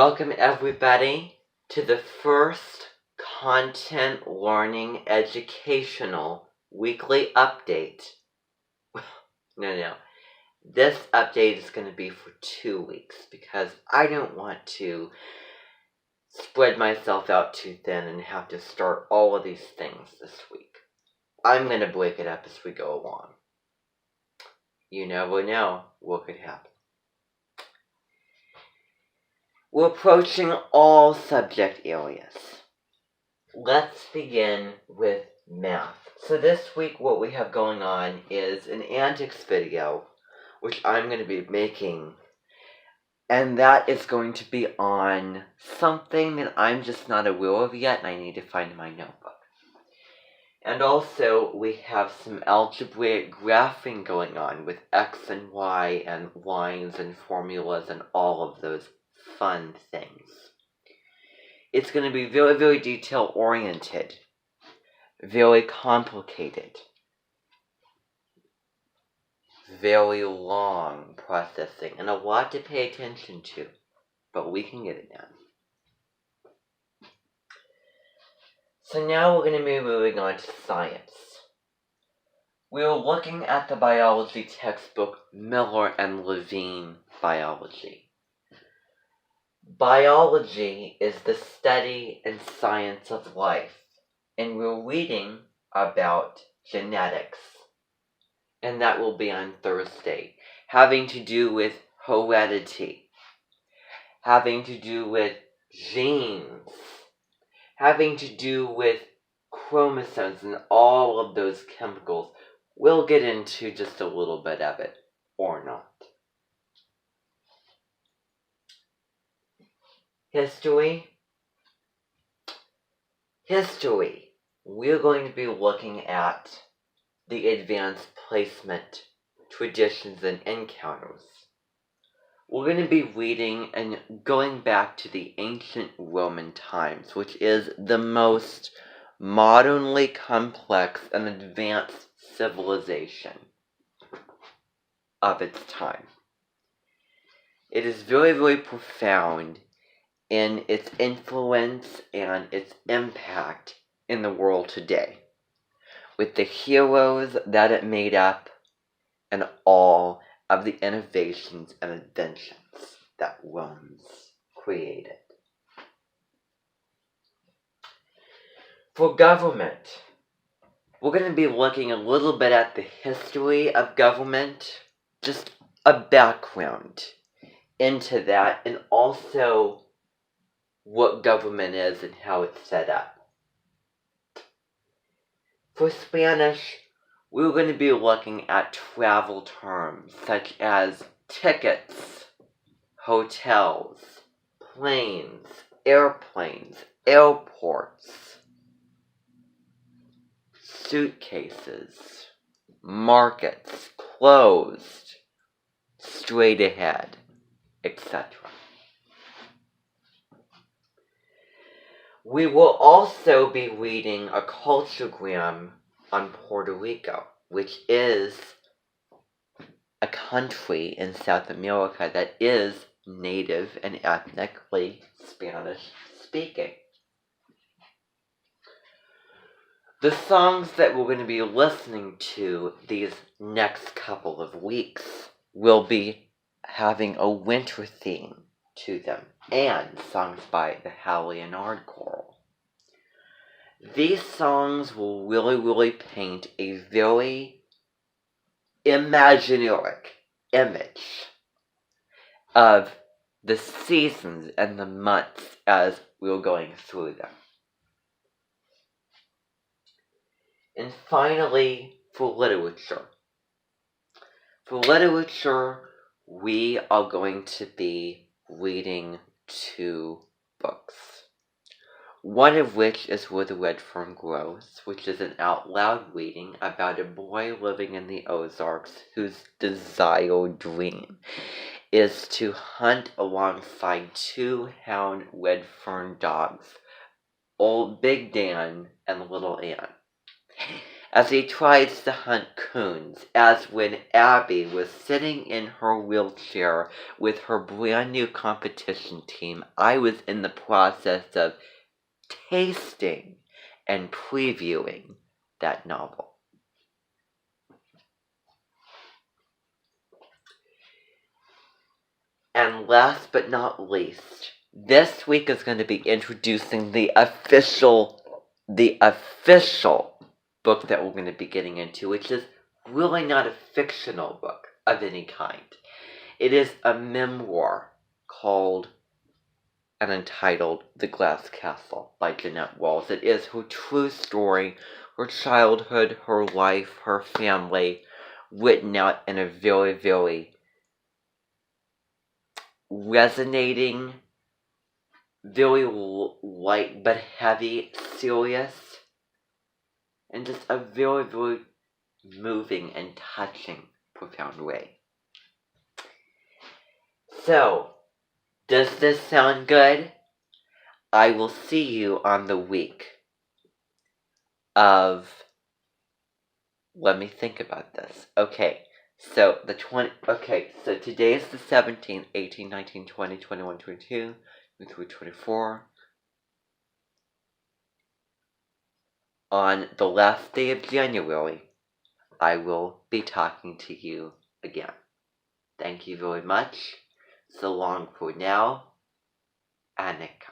Welcome everybody to the first content learning educational weekly update. No. This update is going to be for 2 weeks because I don't want to spread myself out too thin and have to start all of these things this week. I'm going to break it up as we go along. You never know what could happen. We're approaching all subject areas. Let's begin with math. So this week what we have going on is an antics video, which I'm going to be making, and that is going to be on something that I'm just not aware of yet, and I need to find my notebook. And also we have some algebraic graphing going on with x and y and lines and formulas and all of those fun things. It's going to be very, very detail oriented, very complicated, very long processing, and a lot to pay attention to, but we can get it done. So now we're going to be moving on to science. We were looking at the biology textbook Miller and Levine Biology. Biology is the study and science of life, and we're reading about genetics, and that will be on Thursday, having to do with heredity, having to do with genes, having to do with chromosomes and all of those chemicals. We'll get into just a little bit of it, or not. History. We're going to be looking at the advanced placement, traditions, and encounters. We're going to be reading and going back to the ancient Roman times, which is the most modernly complex and advanced civilization of its time. It is very, very profound in its influence and its impact in the world today, with the heroes that it made up and all of the innovations and inventions that Romans created. For government, we're going to be looking a little bit at the history of government, just a background into that, and also what government is and how it's set up. For Spanish, we're going to be looking at travel terms such as tickets, hotels, planes, airplanes, airports, suitcases, markets, closed, straight ahead, etc. We will also be reading a culturegram on Puerto Rico, which is a country in South America that is native and ethnically Spanish speaking. The songs that we're going to be listening to these next couple of weeks will be having a winter theme to them, and songs by the Hal Leonard Choral. These songs will really, really paint a very imaginary image of the seasons and the months as we're going through them. And finally, for literature. For literature, we are going to be reading 2 books. One of which is Where the Red Fern Grows, which is an out loud reading about a boy living in the Ozarks whose desire dream is to hunt alongside 2 hound red fern dogs, Old Big Dan and Little Ann. as he tries to hunt coons, as when Abby was sitting in her wheelchair with her brand new competition team, I was in the process of tasting and previewing that novel. And last but not least, this week is going to be introducing the official book that we're going to be getting into, which is really not a fictional book of any kind. It is a memoir called and entitled The Glass Castle by Jeanette Walls. It is her true story, her childhood, her life, her family, written out in a very, very resonating, very light but heavy, serious, and just a very, very moving and touching, profound way. So, does this sound good? I will see you on the week of... Let me think about this. Okay, so so today is the 17th, 18, 19, 20, 21, 22, 23, 24. On the last day of January, I will be talking to you again. Thank you very much. So long for now, Annika.